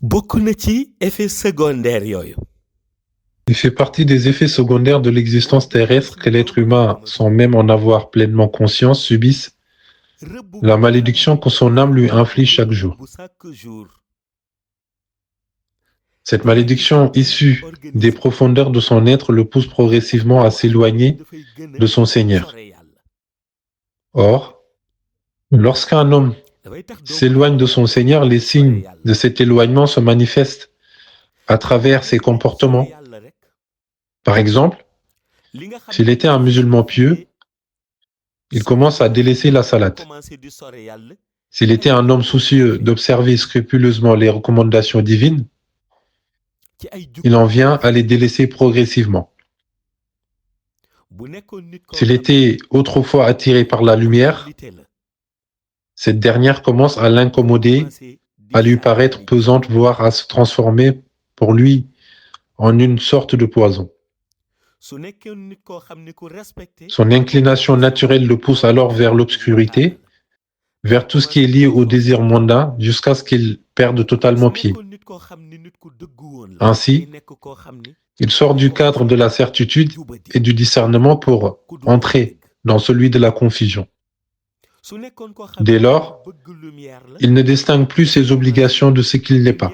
bokk na ci effet secondaire yooyu. Il fait partie des effets secondaires de l'existence terrestre que l'être humain, sans même en avoir pleinement conscience, subisse la malédiction que son âme lui inflige chaque jour. Cette malédiction issue des profondeurs de son être le pousse progressivement à s'éloigner de son Seigneur. Or, lorsqu'un homme s'éloigne de son Seigneur, les signes de cet éloignement se manifestent à travers ses comportements. Par exemple, s'il était un musulman pieux, il commence à délaisser la salate. S'il était un homme soucieux d'observer scrupuleusement les recommandations divines, il en vient à les délaisser progressivement. S'il était autrefois attiré par la lumière, cette dernière commence à l'incommoder, à lui paraître pesante, voire à se transformer pour lui en une sorte de poison. Son inclination naturelle le pousse alors vers l'obscurité, vers tout ce qui est lié au désir mondain, jusqu'à ce qu'il perde totalement pied. Ainsi, il sort du cadre de la certitude et du discernement pour entrer dans celui de la confusion. Dès lors, il ne distingue plus ses obligations de ce qu'il n'est pas.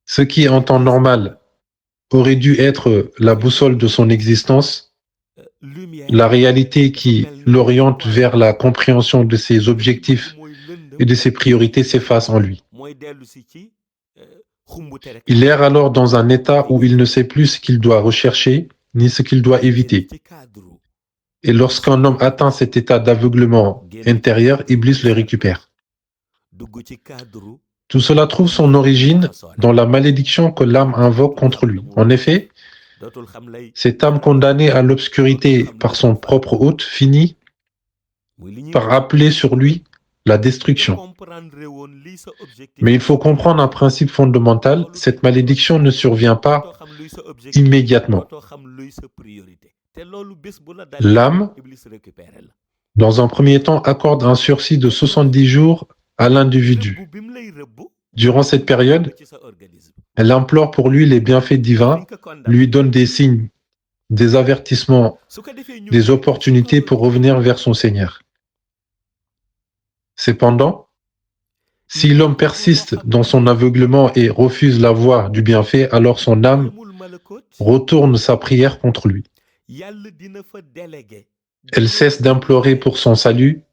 Ce qui, en temps normal, aurait dû être la boussole de son existence, la réalité qui l'oriente vers la compréhension de ses objectifs et de ses priorités s'efface en lui. Il erre alors dans un état où il ne sait plus ce qu'il doit rechercher, ni ce qu'il doit éviter. Et lorsqu'un homme atteint cet état d'aveuglement intérieur, Iblis le récupère. Tout cela trouve son origine dans la malédiction que l'âme invoque contre lui. En effet, cette âme condamnée à l'obscurité par son propre hôte finit par appeler sur lui la destruction. Mais il faut comprendre un principe fondamental, cette malédiction ne survient pas immédiatement. L'âme, dans un premier temps, accorde un sursis de 70 jours à l'individu. Durant cette période, elle implore pour lui les bienfaits divins, lui donne des signes, des avertissements, des opportunités pour revenir vers son Seigneur. Cependant, si l'homme persiste dans son aveuglement et refuse la voie du bienfait, alors son âme retourne sa prière contre lui. Elle cesse d'implorer pour son salut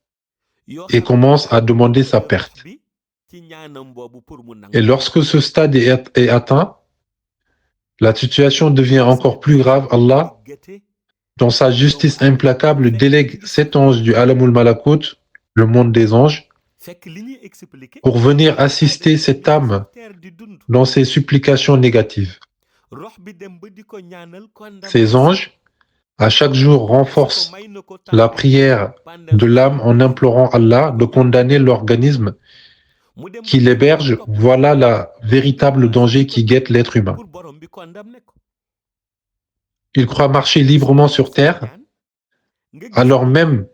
et commence à demander sa perte. Et lorsque ce stade est atteint, la situation devient encore plus grave. Allah, dans sa justice implacable, délègue 7 anges du Alamul Malakut, le monde des anges, pour venir assister cette âme dans ses supplications négatives. Ces anges, à chaque jour, renforcent la prière de l'âme en implorant Allah de condamner l'organisme qui l'héberge. Voilà la véritable danger qui guette l'être humain. Il croit marcher librement sur terre, alors même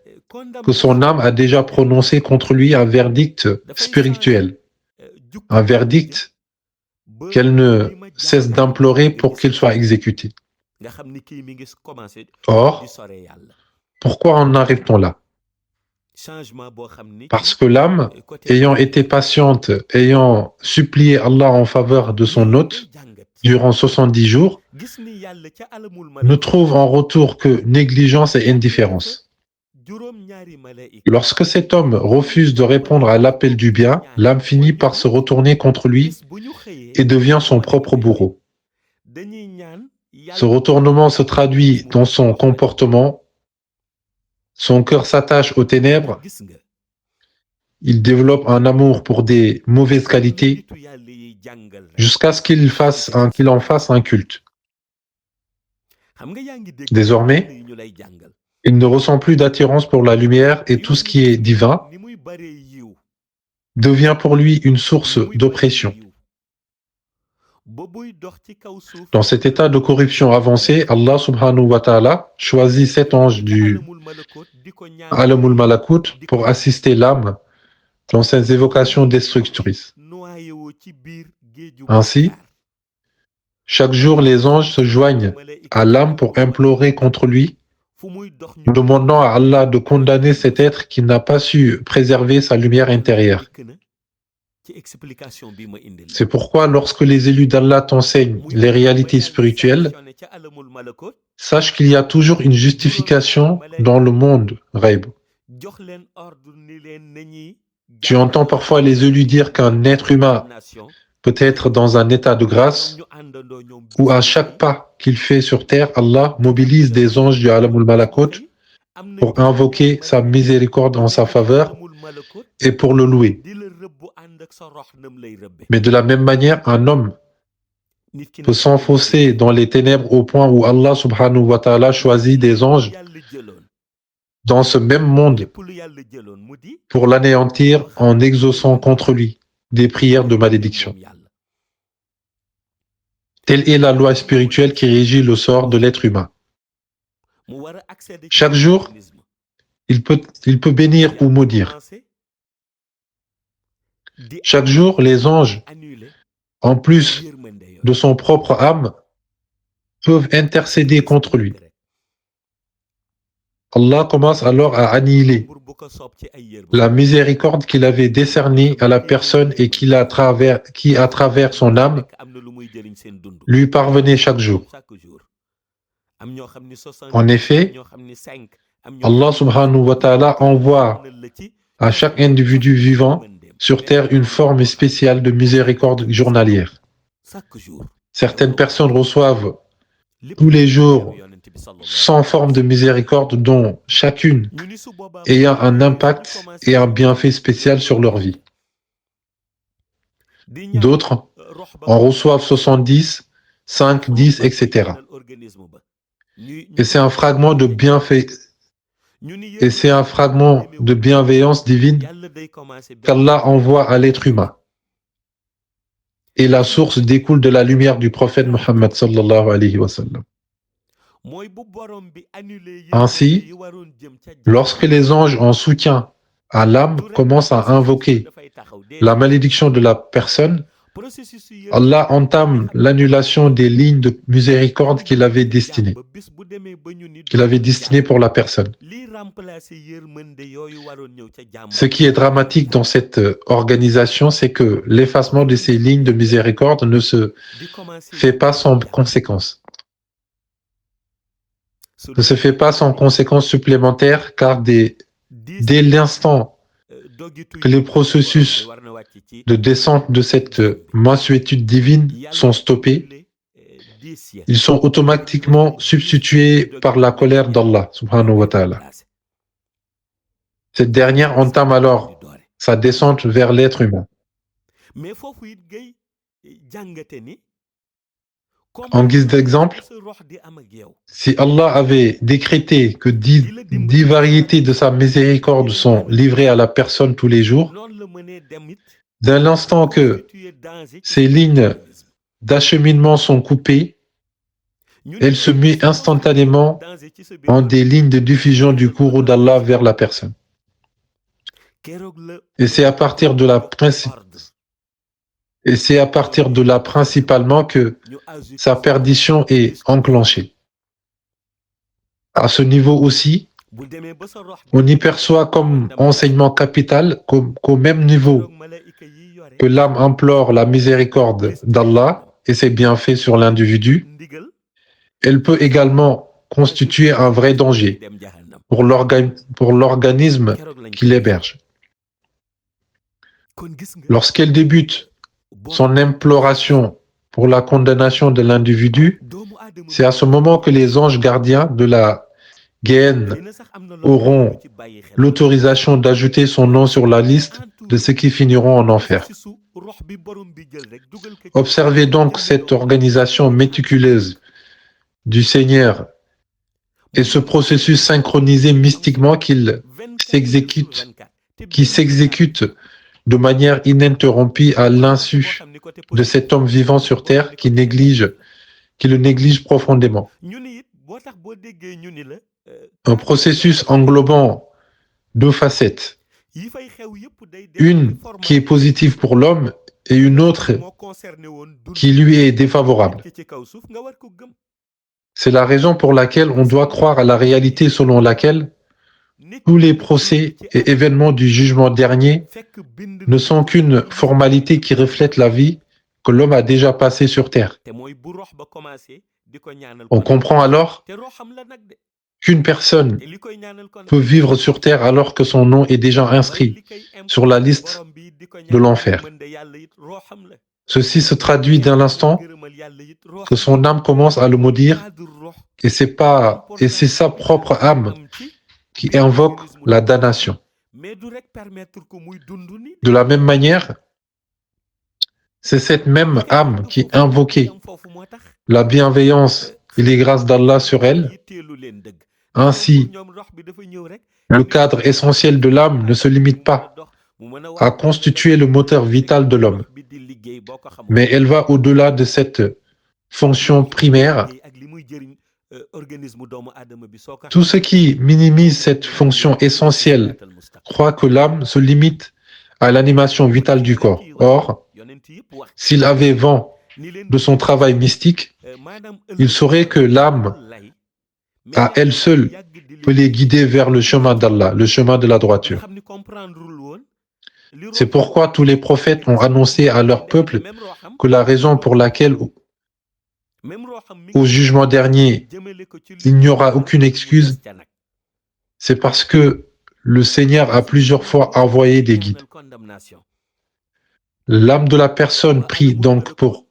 que son âme a déjà prononcé contre lui un verdict spirituel, un verdict qu'elle ne cesse d'implorer pour qu'il soit exécuté. Or, pourquoi en arrive-t-on là? Parce que l'âme, ayant été patiente, ayant supplié Allah en faveur de son hôte durant 70 jours, ne trouve en retour que négligence et indifférence. Lorsque cet homme refuse de répondre à l'appel du bien, l'âme finit par se retourner contre lui et devient son propre bourreau. Ce retournement se traduit dans son comportement. Son cœur s'attache aux ténèbres. Il développe un amour pour des mauvaises qualités jusqu'à ce qu'il en fasse un culte. Désormais, il ne ressent plus d'attirance pour la lumière et tout ce qui est divin devient pour lui une source d'oppression. Dans cet état de corruption avancée, Allah subhanahu wa ta'ala choisit 7 anges du Alamul Malakut pour assister l'âme dans ses évocations destructrices. Ainsi, chaque jour, les anges se joignent à l'âme pour implorer contre lui, demandant à Allah de condamner cet être qui n'a pas su préserver sa lumière intérieure. C'est pourquoi lorsque les élus d'Allah t'enseignent les réalités spirituelles, sache qu'il y a toujours une justification dans le monde ghaib. Tu entends parfois les élus dire qu'un être humain peut être dans un état de grâce où à chaque pas qu'il fait sur terre, Allah mobilise des anges du Alamul Malakut pour invoquer sa miséricorde en sa faveur et pour le louer. Mais de la même manière, un homme peut s'enfoncer dans les ténèbres au point où Allah subhanahu wa ta'ala choisit des anges dans ce même monde pour l'anéantir en exaucant contre lui des prières de malédiction. Telle est la loi spirituelle qui régit le sort de l'être humain. Chaque jour, il peut bénir ou maudire. Chaque jour, les anges, en plus de son propre âme, peuvent intercéder contre lui. Allah commence alors à annihiler la miséricorde qu'il avait décernée à la personne et qui, à travers son âme, lui parvenait chaque jour. En effet, Allah subhanahu wa ta'ala envoie à chaque individu vivant sur terre une forme spéciale de miséricorde journalière. Certaines personnes reçoivent tous les jours 100 formes de miséricorde dont chacune ayant un impact et un bienfait spécial sur leur vie. D'autres en reçoivent 70, 5, 10, etc. Et c'est un fragment de bienfait et c'est un fragment de bienveillance divine qu'Allah envoie à l'être humain. Et la source découle de la lumière du prophète Muhammad sallallahu alayhi wa sallam. Ainsi, lorsque les anges en soutien à l'âme commencent à invoquer la malédiction de la personne, Allah entame l'annulation des lignes de miséricorde qu'il avait destinées pour la personne. Ce qui est dramatique dans cette organisation, c'est que l'effacement de ces lignes de miséricorde ne se fait pas sans conséquence. Ne se fait pas sans conséquences supplémentaires, car dès l'instant que les processus de descente de cette mansuétude divine sont stoppés, ils sont automatiquement substitués par la colère d'Allah subhanahu wa ta'ala. Cette dernière entame alors sa descente vers l'être humain. En guise d'exemple, si Allah avait décrété que 10 variétés de sa miséricorde sont livrées à la personne tous les jours, dès l'instant que ces lignes d'acheminement sont coupées, elle se met instantanément en des lignes de diffusion du courroux d'Allah vers la personne. Et c'est à partir de là principalement que sa perdition est enclenchée. À ce niveau aussi, on y perçoit comme enseignement capital qu'au même niveau que l'âme implore la miséricorde d'Allah et ses bienfaits sur l'individu, elle peut également constituer un vrai danger pour l'organisme qui l'héberge. Lorsqu'elle débute son imploration pour la condamnation de l'individu, c'est à ce moment que les anges gardiens de la Guéhenne auront l'autorisation d'ajouter son nom sur la liste de ceux qui finiront en enfer. Observez donc cette organisation méticuleuse du Seigneur et ce processus synchronisé mystiquement qui s'exécute de manière ininterrompue à l'insu de cet homme vivant sur terre qui le néglige profondément. Un processus englobant deux facettes. Une qui est positive pour l'homme et une autre qui lui est défavorable. C'est la raison pour laquelle on doit croire à la réalité selon laquelle tous les procès et événements du jugement dernier ne sont qu'une formalité qui reflète la vie que l'homme a déjà passée sur Terre. On comprend alors qu'une personne peut vivre sur Terre alors que son nom est déjà inscrit sur la liste de l'enfer. Ceci se traduit dès l'instant que son âme commence à le maudire et c'est sa propre âme qui invoque la damnation. De la même manière, c'est cette même âme qui invoquait la bienveillance et les grâces d'Allah sur elle. Ainsi, le cadre essentiel de l'âme ne se limite pas à constituer le moteur vital de l'homme, mais elle va au-delà de cette fonction primaire. Tout ce qui minimise cette fonction essentielle croit que l'âme se limite à l'animation vitale du corps. Or, s'il avait vent de son travail mystique, il saurait que l'âme, à elle seule, peut les guider vers le chemin d'Allah, le chemin de la droiture. C'est pourquoi tous les prophètes ont annoncé à leur peuple que la raison pour laquelle au jugement dernier, il n'y aura aucune excuse, c'est parce que le Seigneur a plusieurs fois envoyé des guides. L'âme de la personne prie donc pour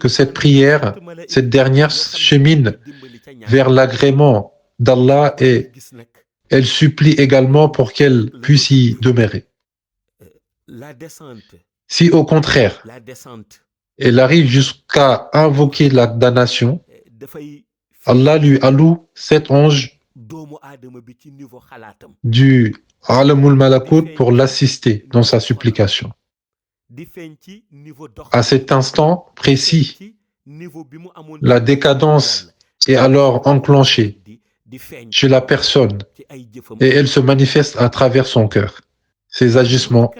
que cette prière, cette dernière chemine vers l'agrément d'Allah et elle supplie également pour qu'elle puisse y demeurer. Si au contraire, elle arrive jusqu'à invoquer la damnation, Allah lui alloue 7 anges du Alamul Malakut pour l'assister dans sa supplication. À cet instant précis, la décadence est alors enclenchée chez la personne et elle se manifeste à travers son cœur, ses agissements,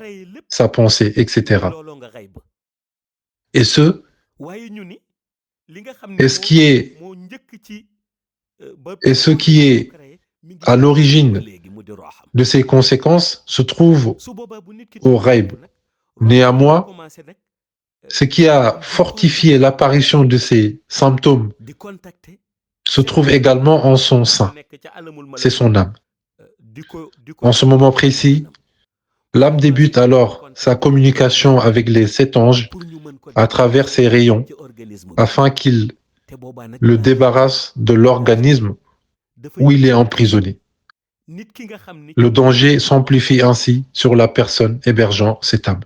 sa pensée, etc. Et ce qui est à l'origine de ces conséquences se trouve au ghaib. Néanmoins, ce qui a fortifié l'apparition de ces symptômes se trouve également en son sein. C'est son âme. En ce moment précis, l'âme débute alors sa communication avec les 7 anges à travers ses rayons afin qu'ils le débarrassent de l'organisme où il est emprisonné. Le danger s'amplifie ainsi sur la personne hébergeant cette âme.